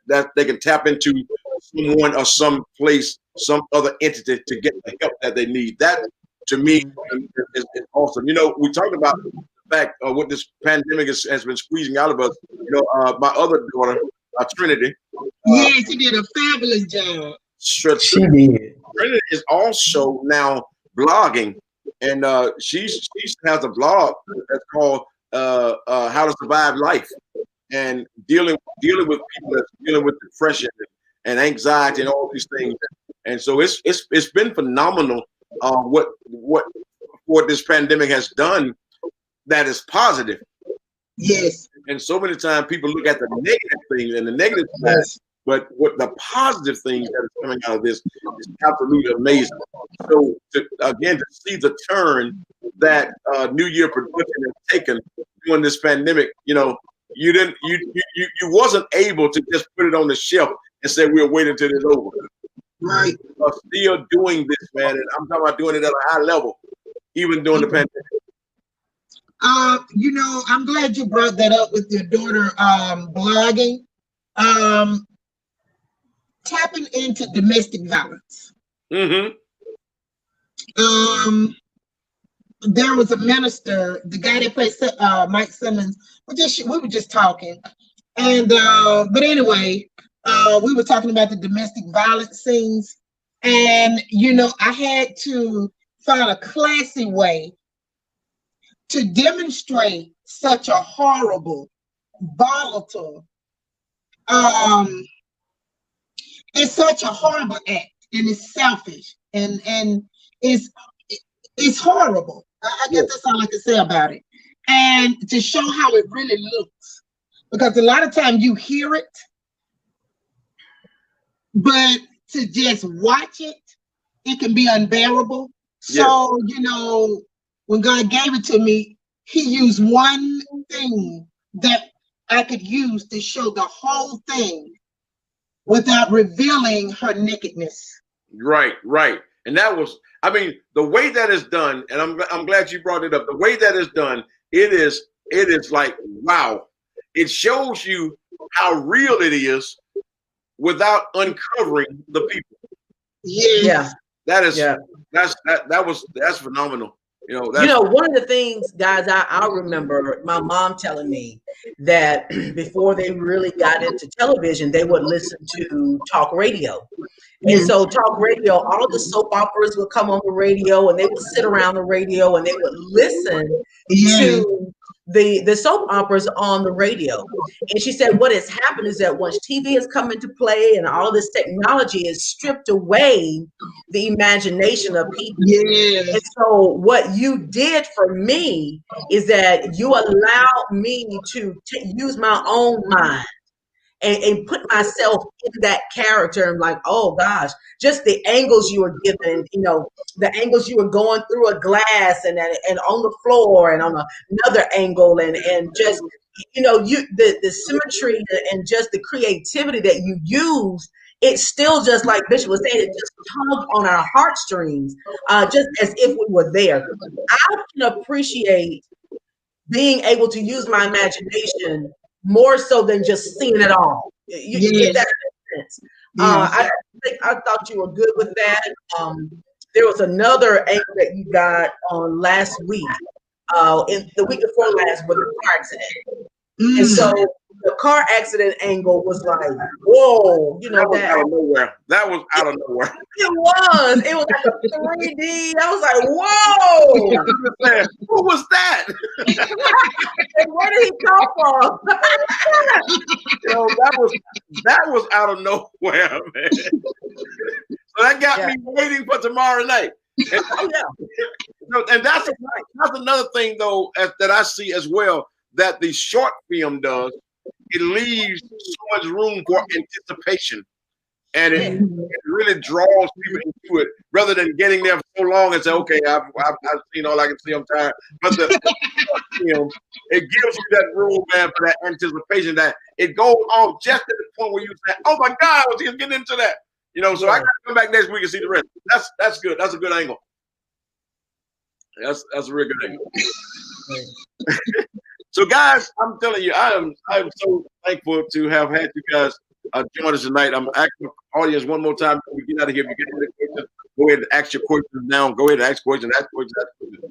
that they can tap into someone or some place, some other entity to get the help that they need. That to me is awesome. We talked about the fact of what this pandemic has been squeezing out of us. My other daughter, Trinity. Yeah, she did a fabulous job. She did. Trinity is also now blogging, and she has a blog that's called How to Survive Life, and dealing with people that's dealing with depression and anxiety and all these things. And so it's been phenomenal what this pandemic has done that is positive. Yes. And so many times people look at the negative things and the negative side, but what the positive things that is coming out of this is absolutely amazing. So to see the turn that New Year production has taken during this pandemic, you wasn't able to just put it on the shelf and say we'll wait until it's over. Right. You're still doing this, man, and I'm talking about doing it at a high level, even during the pandemic. I'm glad you brought that up with your daughter blogging. Tapping into domestic violence. There was a minister, the guy that plays Mike Simmons. We were just talking, and but anyway, we were talking about the domestic violence scenes, and I had to find a classy way to demonstrate such a horrible, volatile, it's such a horrible act, and it's selfish, and it's horrible. I guess that's all I can say about it. And to show how it really looks, because a lot of times you hear it, but to just watch it, it can be unbearable. So, when God gave it to me, he used one thing that I could use to show the whole thing without revealing her nakedness. Right. And that was, the way that is done, and I'm glad you brought it up. The way that is done, it is like, wow. It shows you how real it is without uncovering the people. Yeah. That's phenomenal. One of the things, guys, I remember my mom telling me that before they really got into television, they would listen to talk radio. And so talk radio, all of the soap operas would come on the radio, and they would sit around the radio and they would listen to the soap operas on the radio. And she said what has happened is that once TV has come into play and all of this technology has stripped away the imagination of people. Yes. And so what you did for me is that you allowed me to use my own mind and put myself in that character. And like, oh gosh, just the angles you were given, you know, the angles you were going through a glass and on the floor and on another angle and just, you know, the symmetry and just the creativity that you use. It's still just like Bishop was saying, it just tugged on our heartstrings, just as if we were there. I can appreciate being able to use my imagination more so than just seeing it all. You get that sense. Yes. I thought you were good with that. There was another angle that you got on last week, in the week before last, with the car accident. And so the car accident angle was like, whoa, you know, that was out of nowhere. That was out of nowhere. It was like a 3D. I was like, whoa. Who was that? And where did he come from? Yo, that was out of nowhere, man. So that got me waiting for tomorrow night. And that's another thing though that I see as well, that the short film does. It leaves so much room for anticipation, and it really draws people into it rather than getting there for so long and say, "Okay, I've seen all I can see. I'm tired." But the film, it gives you that room, man, for that anticipation. That it goes off just at the point where you say, "Oh my God, I was just getting into that." You know, so I got to come back next week and see the rest. That's good. That's a good angle. That's a real good angle. So, guys, I'm telling you, I am so thankful to have had you guys join us tonight. I'm asking the audience one more time before we get out of here. If you get any questions, go ahead and ask your questions now. Go ahead and ask questions. If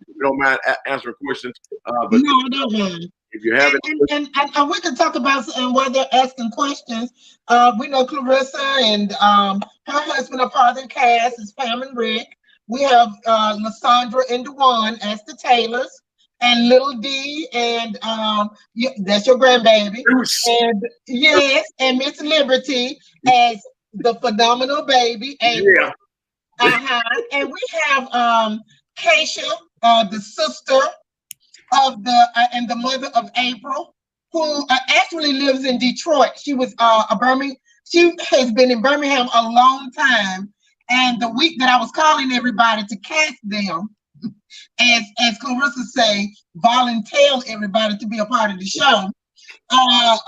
you don't mind answering questions. But no, I don't mind. If you have it, and we can talk about while they're asking questions. We know Clarissa and her husband are part of the cast is Pam and Rick. We have Lysandra and Dewan as the Taylors. And Little D, and that's your grandbaby. And yes, and Miss Liberty as the phenomenal baby. April. Yeah. And we have Keisha, the sister of and the mother of April, who actually lives in Detroit. She was She has been in Birmingham a long time. And the week that I was calling everybody to cast them, as Clarissa say, volunteer everybody to be a part of the show. I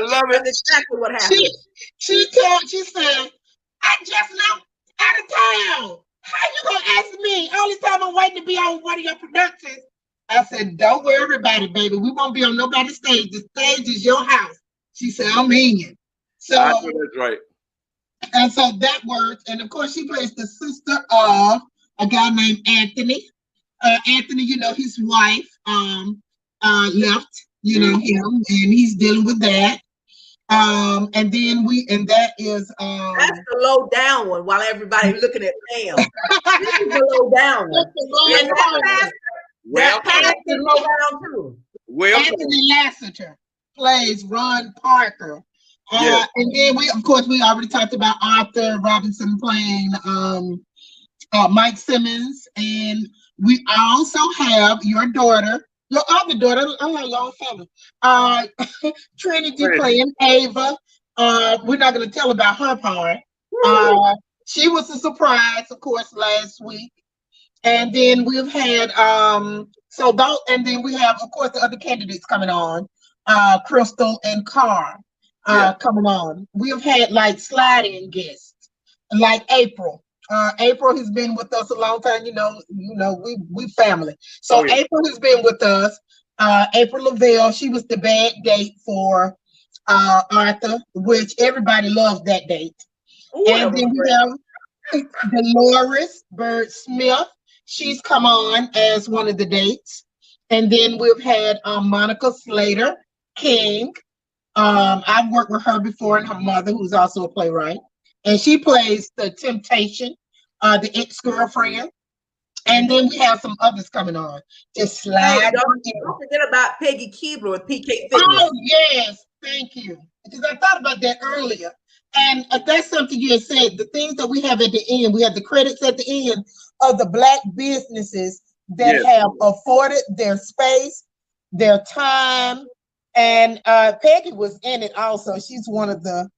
love it. That's exactly what happened. She said, I just left out of town. How you gonna ask me? All this time I'm waiting to be on one of your productions. I said, don't worry about it, baby. We won't be on nobody's stage. The stage is your house. She said, I'm in. So that's right. And so that works. And of course, she plays the sister of a guy named Anthony. Anthony, you know, his wife left, you know, him, and he's dealing with that. And that is that's the low down one. While everybody looking at Pam, this is the low down one. That's the low down too. Anthony Lassiter plays Ron Parker. And then we already talked about Arthur Robinson playing Mike Simmons, and we also have your daughter, your other daughter, long family, Trinity playing Ava. We're not going to tell about her part. She was a surprise, of course, last week. And then we've had and then we have, of course, the other candidates coming on, Crystal and Carr. Coming on. We have had like slide-in guests, like April. April has been with us a long time. You know, we family. So April has been with us. April Lavelle, she was the bad date for Arthur, which everybody loves that date. Ooh, and then we have Dolores Bird Smith. She's come on as one of the dates. And then we've had Monica Slater King. I've worked with her before, and her mother, who's also a playwright. and she plays the Temptation, the ex-girlfriend. And then we have some others coming on. Just slide. Hey, don't forget about Peggy Keebler with PK Fitness. Oh, yes. Thank you. Because I thought about that earlier. And that's something you had said. The things that we have at the end, we have the credits at the end of the Black businesses that have afforded their space, their time. And Peggy was in it also. She's one of the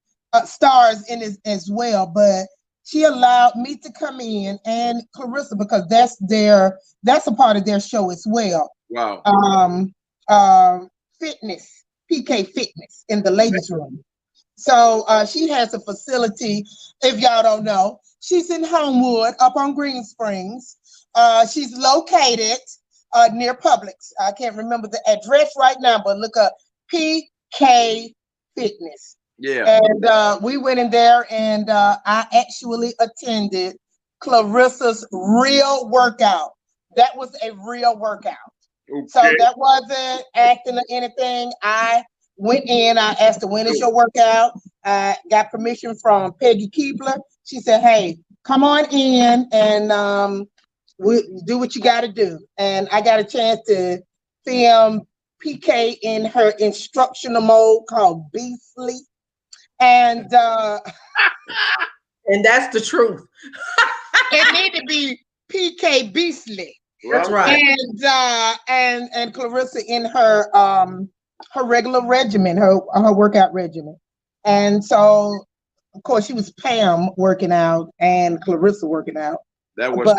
stars in it as well. But she allowed me to come in, and Clarissa, because that's a part of their show as well. Wow. Fitness, PK Fitness in the ladies' room. So she has a facility. If y'all don't know, she's in Homewood, up on Green Springs. She's located near Publix. I can't remember the address right now, but look up PK Fitness. Yeah. And we went in there, and I actually attended Clarissa's real workout. That was a real workout. Okay. So that wasn't acting or anything. I went in, I asked her, when is your workout? I got permission from Peggy Keebler. She said, hey, come on in and we do what you got to do. And I got a chance to film PK in her instructional mode called Beastly. And that's the truth. It need to be PK Beastly. That's right. And Clarissa in her regular regimen, her workout regimen. And so, of course, she was Pam working out and Clarissa working out. That what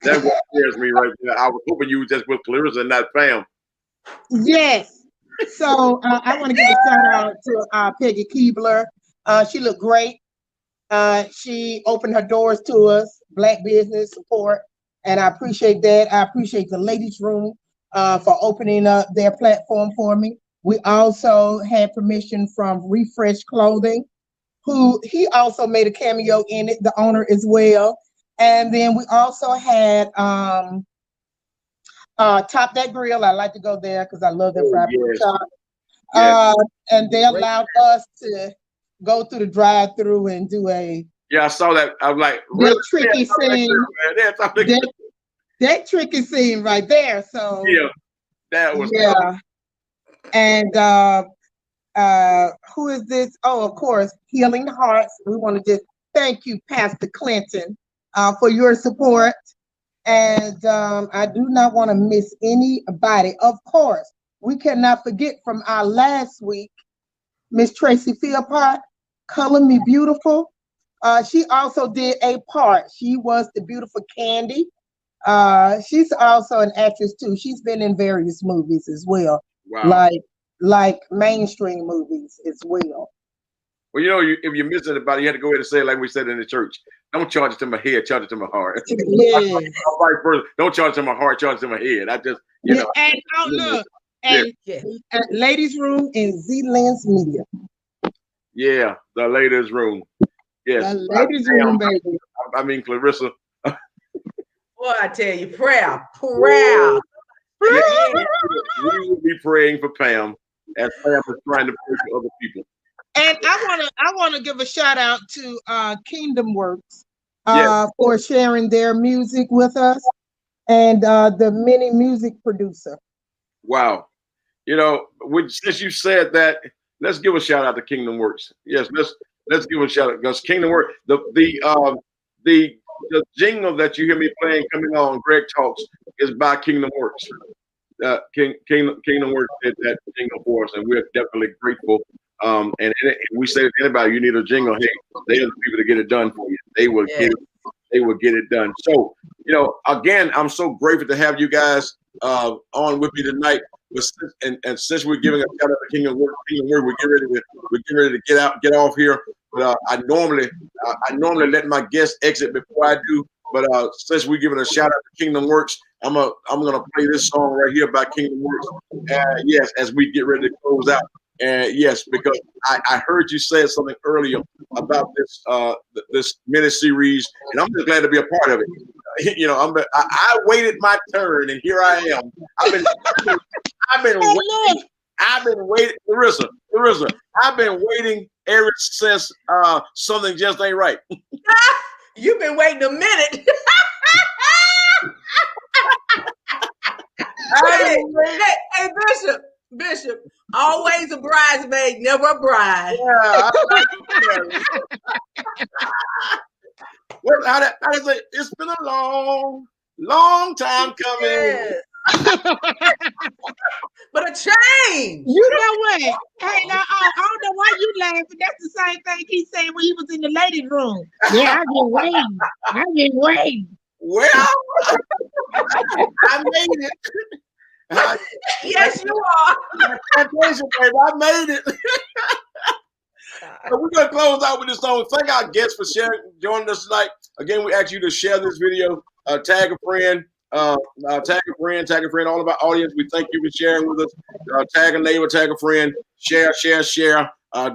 scares me right there. I was hoping you were just with Clarissa and not Pam. Yes. So I want to give a shout out to Peggy Keebler. She looked great. She opened her doors to us, Black business support, and I appreciate that. I appreciate the ladies' room for opening up their platform for me. We also had permission from Refresh Clothing, who he also made a cameo in it, the owner as well. And then we also had Top That Grill. I like to go there because I love their fried pork chop. Yes. And they allowed us to go through the drive-through and do a I saw that. I was like, really? Tricky scene. That tricky scene right there. So that was And who is this? Oh, of course, Healing Hearts. We want to just thank you, Pastor Clinton, for your support. And I do not want to miss anybody. Of course, we cannot forget from our last week, Miss Tracy Philpott, Color Me Beautiful. She also did a part. She was the beautiful Candy. She's also an actress too. She's been in various movies as well. Wow. Like mainstream movies as well. Well, you know, if you miss anybody, you have to go ahead and say it like we said in the church. Don't charge it to my head, charge it to my heart. Yeah. Don't charge it to my heart, charge it to my head. I just, you know. And look, and ladies' room in Z-Lens Media. Yeah, the ladies' room. Yes. The ladies' room, baby. I mean, Clarissa. Boy, I tell you, prayer. Yeah, we will be praying for Pam as Pam is trying to pray for other people. And I want to give a shout out to Kingdom Works for sharing their music with us, and the mini music producer. Wow, you know, since you said that, let's give a shout out to Kingdom Works. Yes, let's give a shout out because Kingdom Works, the jingle that you hear me playing coming on Greg Talks is by Kingdom Works. Kingdom Works did that jingle for us, and we're definitely grateful. And we say to anybody, you need a jingle, hey, they are the people to get it done for you. They will get it done. So, you know, again, I'm so grateful to have you guys on with me tonight. And since we're giving a shout out to Kingdom Works, we're getting ready to get off here. But I normally let my guests exit before I do. But since we're giving a shout out to Kingdom Works, I'm gonna play this song right here by Kingdom Works. Yes, as we get ready to close out. And yes, because I heard you say something earlier about this miniseries, and I'm just glad to be a part of it. You know, I waited my turn, and here I am. I've been waiting, Larissa. I've been waiting ever since something just ain't right. You've been waiting a minute. Hey, Bishop, always a bridesmaid, never a bride. Yeah. Well, how do say? It's been a long time coming. Yes. But a change. You know what? Hey, now, I don't know why you laughing. That's the same thing he said when he was in the ladies' room. Yeah, I've been waiting. Well, I made it. Yes, you are. Congratulations, baby. I made it. So we're going to close out with this song. Thank our guests for joining us tonight. Again, we ask you to share this video, tag a friend, all of our audience. We thank you for sharing with us. Tag a neighbor, tag a friend, share.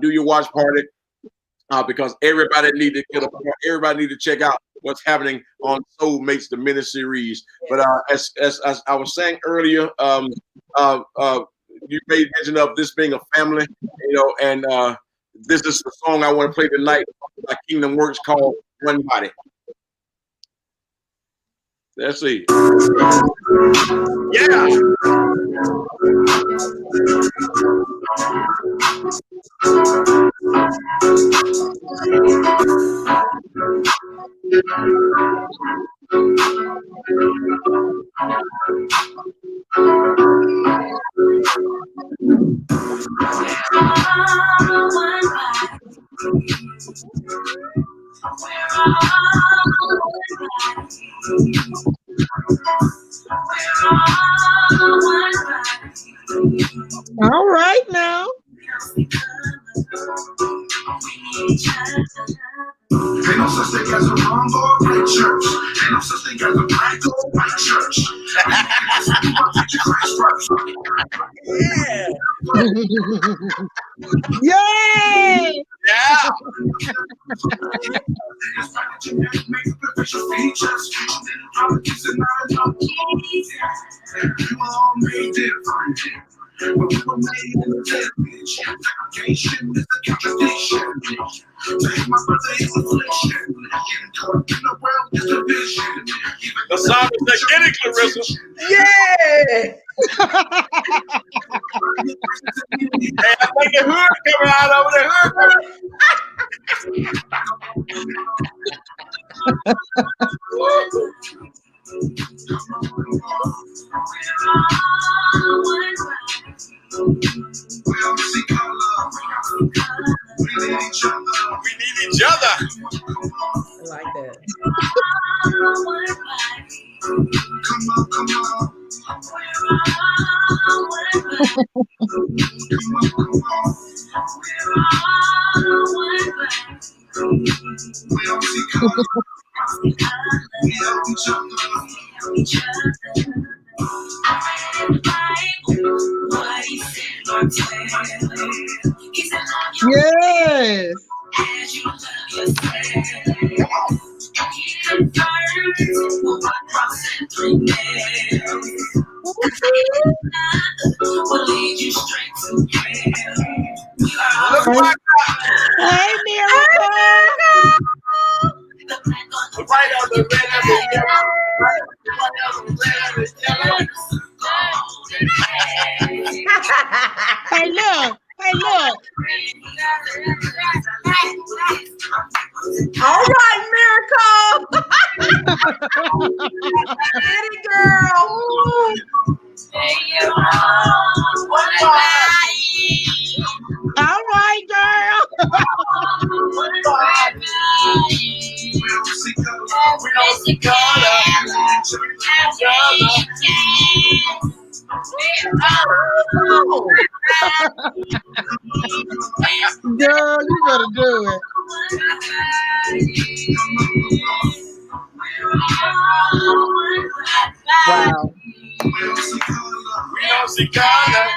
Do your watch party because everybody need to get up. Everybody need to check out what's happening on Soulmates, the miniseries. But as I was saying earlier, you made mention of this being a family, and this is the song I want to play tonight by Kingdom Works called One Body. Let's see. Yeah. All right now. Ain't no such thing as a wrong or right church. Ain't no such thing as a black or white church. Yay! Yeah. But we were made in the image. Segregation is a contradiction. Take my brother is affliction. Getting caught up in the world is division. The song is like, get it, Clarissa. Yeah. Hey, I think the hood coming out over there. We need each other. I like that. Come on. We all see color. We help each other. Yes. Hey, Miracle. Right on the red and the yellow. Hey, look. All right, Miracle. Get it, girl. All right, girl. Girl, you better do it. Wow. We don't see color.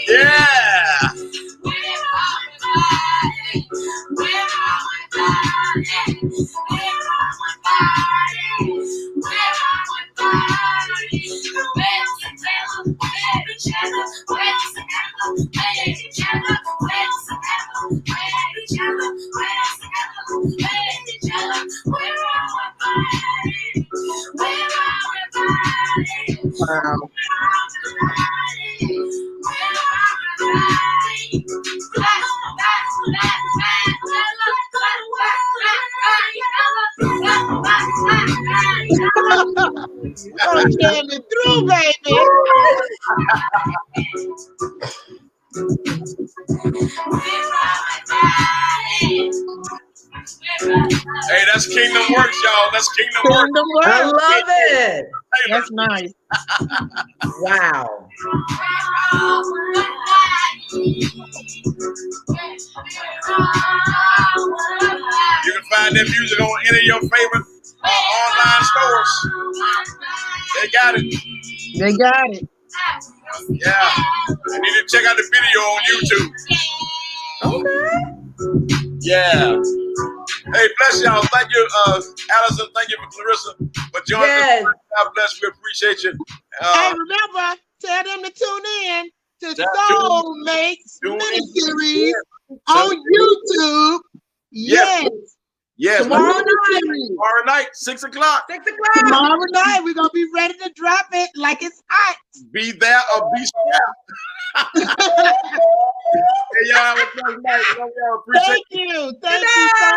Yeah. We're gonna jam it through, baby. Hey, that's Kingdom Works, y'all. That's Kingdom Works. Kingdom I Works. love it. That's nice. Wow. You can find that music on any of your favorite online stores. They got it. They got it. Yeah. You need to check out the video on YouTube. Okay. Yeah. Hey, bless y'all. Thank you, Allison. Thank you for Clarissa for joining Yes. us. God bless. We appreciate you. Hey, remember, tell them to tune in to Soulmates Miniseries on YouTube. Yes. Yes. Tomorrow night. Tomorrow night, 6 o'clock. 6 o'clock. Tomorrow night, we're going to be ready to drop it like it's hot. Be there or be square. Hey, y'all have a blessed night. Love y'all. Appreciate Thank you. Thank you so